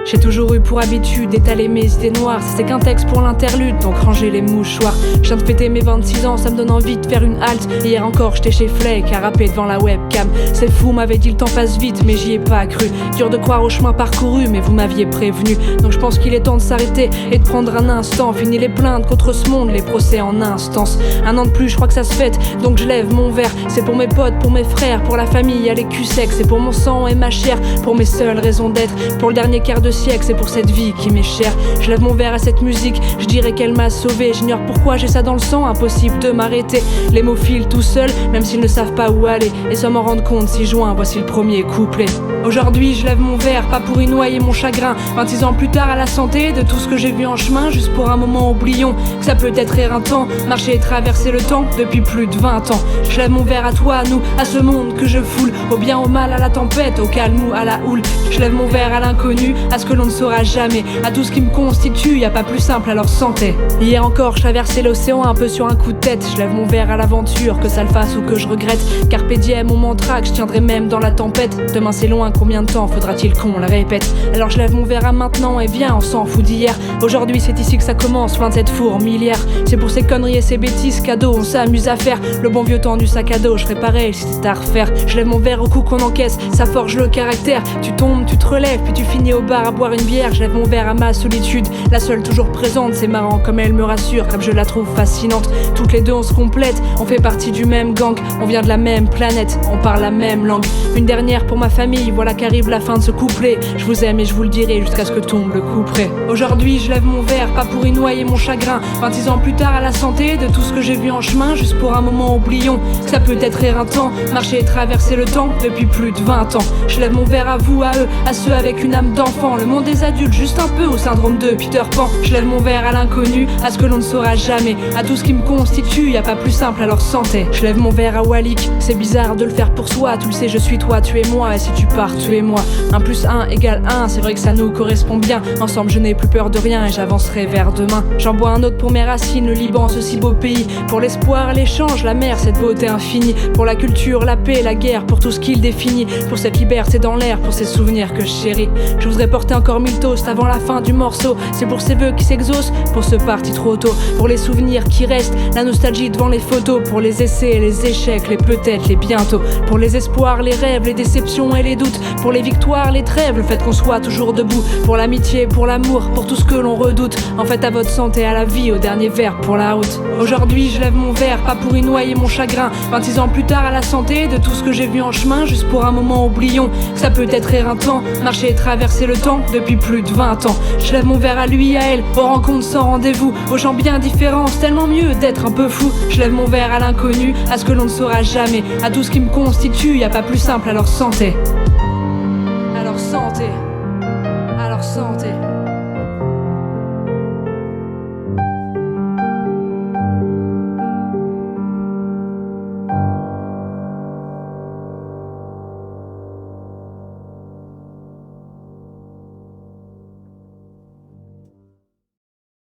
J'ai toujours eu pour habitude d'étaler mes idées noires. C'est qu'un texte pour l'interlude, donc ranger les mouchoirs. Je viens de fêter mes 26 ans, ça me donne envie de faire une halte. Hier encore j'étais chez Flake à rapper devant la webcam. C'est fou, m'avait dit le temps passe vite, mais j'y ai pas cru. Dur de croire au chemin parcouru, mais vous m'aviez prévenu. Donc je pense qu'il est temps de s'arrêter et de prendre un instant. Fini les plaintes contre ce monde, les procès en instance. Un an de plus, je crois que ça se fête, donc je lève mon verre. C'est pour mes potes, pour mes frères, pour la famille, à les culs secs. C'est pour mon sang et ma chair, pour mes seules raisons d'être. Pour le dernier quart de siècle, c'est pour cette vie qui m'est chère. Je lève mon verre à cette musique, je dirais qu'elle m'a sauvé. J'ignore pourquoi j'ai ça dans le sang, impossible de m'arrêter. Les mots filent tout seuls, même s'ils ne savent pas où aller. Et sans m'en rendre compte, si juin, voici le premier couplet. Aujourd'hui je lève mon verre, pas pour y noyer mon chagrin. 26 ans plus tard à la santé de tout ce que j'ai vu en chemin. Juste pour un moment oublions que ça peut être éreintant. Marcher et traverser le temps depuis plus de 20 ans. Je lève mon verre à toi, à nous, à ce monde que je foule. Au bien, au mal, à la tempête, au calme ou à la houle. Je lève mon verre à l'inconnu, à ce que l'on ne saura jamais. À tout ce qui me constitue, y a pas plus simple, alors santé. Hier encore je traversais l'océan un peu sur un coup de tête. Je lève mon verre à l'aventure, que ça le fasse ou que je regrette. Carpe diem, mon mantra que je tiendrai même dans la tempête. Demain c'est loin, combien de temps faudra-t-il qu'on le répète? Alors je lève mon verre à maintenant et viens, on s'en fout d'hier. Aujourd'hui c'est ici que ça commence, fin de cette fourmilière. C'est pour ces conneries et ces bêtises cadeaux, on s'amuse à faire. Le bon vieux temps du sac à dos, je ferai pareil si c'était à refaire. Je lève mon verre au coup qu'on encaisse, ça forge le caractère. Tu tombes, tu te relèves, puis tu finis au bar à boire une bière. Je lève mon verre à ma solitude, la seule toujours présente. C'est marrant comme elle me rassure, comme je la trouve fascinante. Toutes les deux on se complète, on fait partie du même gang. On vient de la même planète, on parle la même langue. Une dernière pour ma famille, voilà qu'arrive la fin de ce couplet. Je vous aime et je vous le dirai jusqu'à ce que tombe le couperet. Aujourd'hui je lève mon verre, pas pour y noyer mon chagrin. 26 ans plus tard à la santé de tout ce que j'ai vu en chemin. Juste pour un moment oublions que ça peut être éreintant. Marcher et traverser le temps depuis plus de 20 ans. Je lève mon verre à vous, à eux, à ceux avec une âme d'enfant. Le monde des adultes juste un peu au syndrome de Peter Pan. Je lève mon verre à l'inconnu, à ce que l'on ne saura jamais. À tout ce qui me constitue, y a pas plus simple, alors santé. Je lève mon verre à Walik, c'est bizarre de le faire pour soi. Tu le sais, je suis toi, tu es moi, et si tu pars, tu es moi. 1 + 1 = 1, c'est vrai que ça nous correspond bien. Ensemble je n'ai plus peur de rien et j'avancerai vers demain. J'en bois un autre pour mes racines, le Liban, ce si beau pays. Pour l'espoir, l'échange, la mer, cette beauté infinie. Pour la culture, la paix, la guerre, pour tout ce qu'il définit. Pour cette liberté dans l'air, pour ces souvenirs que je chéris. Je voudrais porter encore 1000 toasts avant la fin du morceau. C'est pour ces vœux qui s'exaucent, pour ce parti trop tôt. Pour les souvenirs qui restent, la nostalgie devant les photos. Pour les essais, les échecs, les peut-être, les bientôt. Pour les espoirs, les rêves, les déceptions et les doutes. Pour les victoires, les trêves, le fait qu'on soit toujours debout. Pour l'amitié, pour l'amour, pour tout ce que l'on redoute. En fait à votre santé, à la vie, au dernier verre pour la route. Aujourd'hui je lève mon verre, pas pour y noyer mon chagrin. 26 ans plus tard à la santé de tout ce que j'ai vu en chemin. Juste pour un moment oublions que ça peut être éreintant. Marcher et traverser le temps depuis plus de 20 ans. Je lève mon verre à lui, à elle, aux rencontres sans rendez-vous. Aux gens bien différents, c'est tellement mieux d'être un peu fou. Je lève mon verre à l'inconnu, à ce que l'on ne saura jamais. À tout ce qui me constitue, y a pas plus simple, alors santé. Alors santé. Alors santé.